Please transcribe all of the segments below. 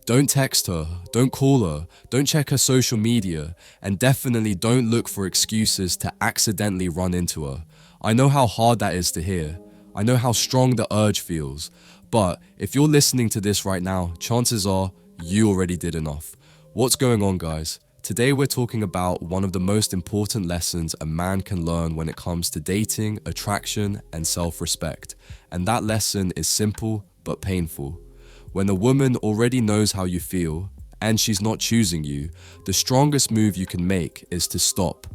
Don't text her, don't call her, don't check her social media, and definitely don't look for excuses to accidentally run into her. I know how hard that is to hear. I know how strong the urge feels. But if you're listening to this right now, chances are you already did enough. What's going on, guys? Today we're talking about one of the most important lessons a man can learn when it comes to dating, attraction, and self-respect. And that lesson is simple but painful. When a woman already knows how you feel and she's not choosing you, the strongest move you can make is to stop.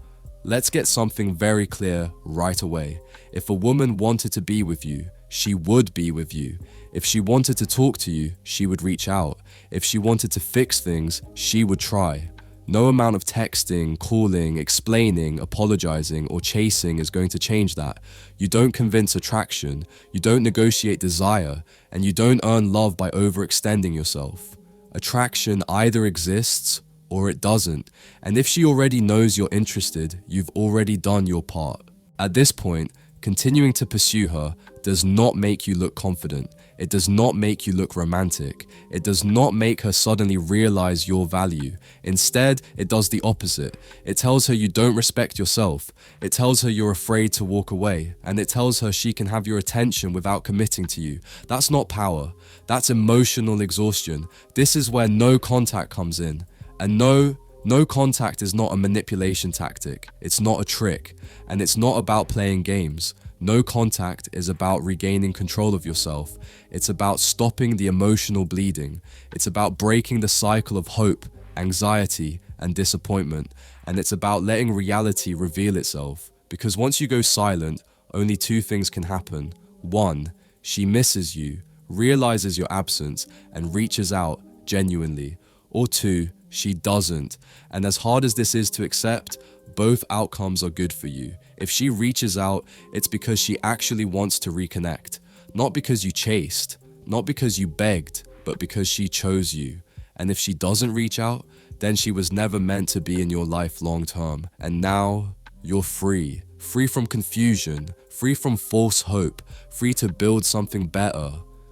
Let's get something very clear right away. If a woman wanted to be with you, she would be with you. If she wanted to talk to you, she would reach out. If she wanted to fix things, she would try. No amount of texting, calling, explaining, apologizing, or chasing is going to change that. You don't convince attraction, you don't negotiate desire, and you don't earn love by overextending yourself. Attraction either exists or it doesn't, and if she already knows you're interested, you've already done your part. At this point, continuing to pursue her does not make you look confident. It does not make you look romantic. It does not make her suddenly realize your value. Instead, it does the opposite. It tells her you don't respect yourself. It tells her you're afraid to walk away. And it tells her she can have your attention without committing to you. That's not power. That's emotional exhaustion. This is where no contact comes in. And no contact is not a manipulation tactic. It's not a trick. And it's not about playing games. No contact is about regaining control of yourself. It's about stopping the emotional bleeding. It's about breaking the cycle of hope, anxiety, and disappointment. And it's about letting reality reveal itself. Because once you go silent, only two things can happen. One, she misses you, realizes your absence, and reaches out genuinely. Or two, she doesn't. And as hard as this is to accept, both outcomes are good for you. If she reaches out, it's because she actually wants to reconnect. Not because you chased, not because you begged, but because she chose you. And if she doesn't reach out, then she was never meant to be in your life long term. And now you're free. Free from confusion, free from false hope, free to build something better.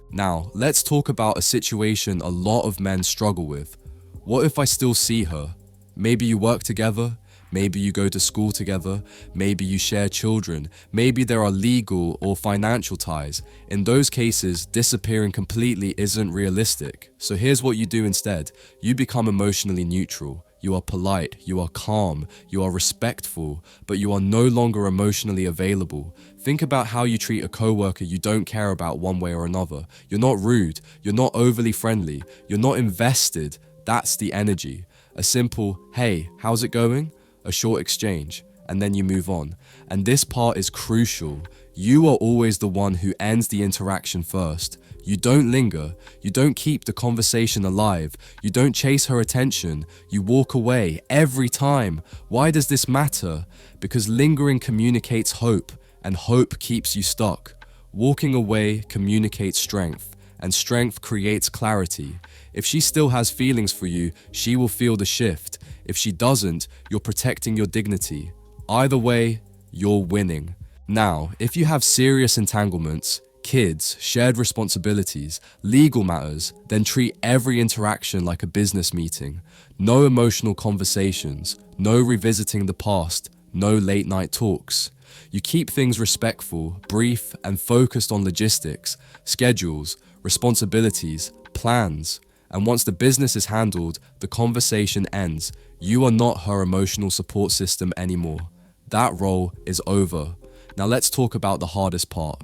Now, let's talk about a situation a lot of men struggle with. What if I still see her? Maybe you work together. Maybe you go to school together, maybe you share children, maybe there are legal or financial ties. In those cases, disappearing completely isn't realistic. So here's what you do instead. You become emotionally neutral. You are polite, you are calm, you are respectful, but you are no longer emotionally available. Think about how you treat a coworker you don't care about one way or another. You're not rude, you're not overly friendly, you're not invested. That's the energy. A simple, hey, how's it going? A short exchange, and then you move on. And this part is crucial. You are always the one who ends the interaction first. You don't linger. You don't keep the conversation alive. You don't chase her attention. You walk away every time. Why does this matter? Because lingering communicates hope, and hope keeps you stuck. Walking away communicates strength, and strength creates clarity. If she still has feelings for you, she will feel the shift. If she doesn't, you're protecting your dignity. Either way, you're winning. Now, if you have serious entanglements, kids, shared responsibilities, legal matters, then treat every interaction like a business meeting. No emotional conversations, no revisiting the past, no late night talks. You keep things respectful, brief, and focused on logistics, schedules, responsibilities, plans. And once the business is handled, the conversation ends. You are not her emotional support system anymore. That role is over. Now let's talk about the hardest part.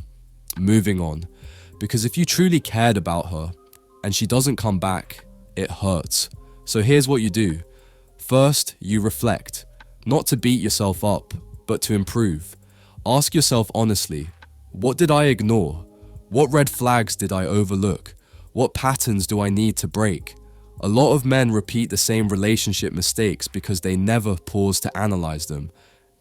Moving on. Because if you truly cared about her and she doesn't come back, it hurts. So here's what you do. First, you reflect. Not to beat yourself up, but to improve. Ask yourself honestly, what did I ignore? What red flags did I overlook? What patterns do I need to break? A lot of men repeat the same relationship mistakes because they never pause to analyze them.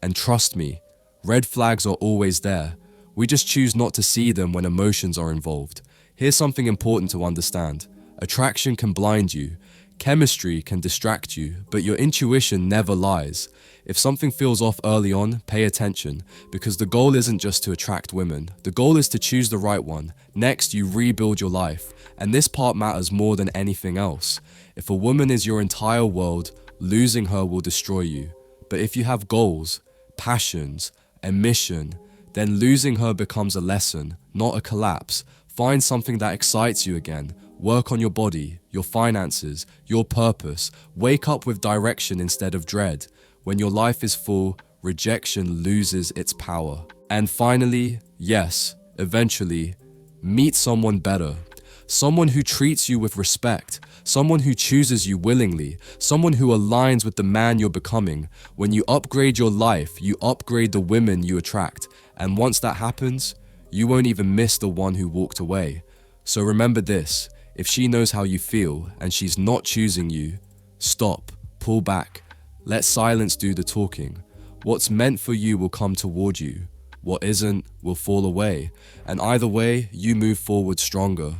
And trust me, red flags are always there. We just choose not to see them when emotions are involved. Here's something important to understand. Attraction can blind you. Chemistry can distract you, but your intuition never lies. If something feels off early on, pay attention, because the goal isn't just to attract women. The goal is to choose the right one. Next, you rebuild your life, and this part matters more than anything else. If a woman is your entire world, losing her will destroy you. But if you have goals, passions, a mission, then losing her becomes a lesson, not a collapse. Find something that excites you again. Work on your body, your finances, your purpose. Wake up with direction instead of dread. When your life is full, rejection loses its power. And finally, yes, eventually, meet someone better. Someone who treats you with respect. Someone who chooses you willingly. Someone who aligns with the man you're becoming. When you upgrade your life, you upgrade the women you attract. And once that happens, you won't even miss the one who walked away. So remember this, if she knows how you feel and she's not choosing you, stop, pull back, let silence do the talking. What's meant for you will come toward you. What isn't will fall away. And either way, you move forward stronger.